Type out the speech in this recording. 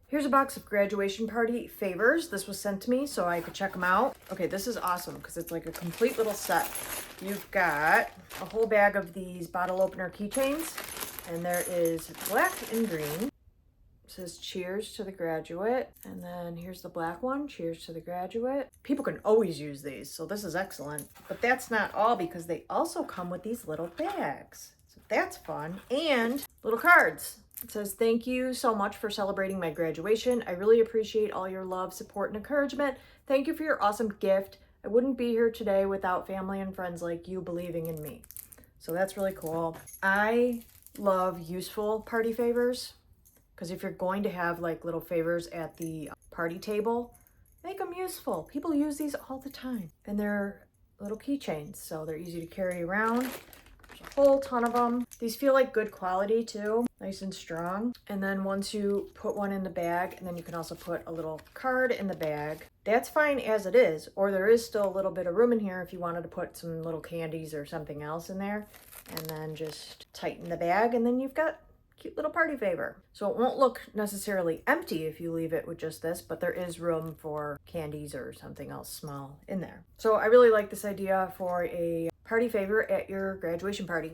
Here's a box of graduation party favors. This was sent to me so I could check them out. Okay, this is awesome because it's like a complete little set. You've got a whole bag of these bottle opener keychains, and there is black and green. It says cheers to the graduate, and then here's the black one, cheers to the graduate. People can always use these, so this is excellent. But that's not all, because they also come with these little bags. So that's fun, and little cards. It says, thank you so much for celebrating my graduation. I really appreciate all your love, support, and encouragement. Thank you for your awesome gift. I wouldn't be here today without family and friends like you believing in me. So that's really cool. I love useful party favors, because if you're going to have like little favors at the party table, make them useful. People use these all the time. And they're little keychains, so they're easy to carry around. There's a whole ton of them. These feel like good quality too, nice and strong. And then once you put one in the bag, and then you can also put a little card in the bag, that's fine as it is. Or there is still a little bit of room in here if you wanted to put some little candies or something else in there. And then just tighten the bag, and then you've got cute little party favor. So it won't look necessarily empty if you leave it with just this, but there is room for candies or something else small in there. So I really like this idea for a party favor at your graduation party.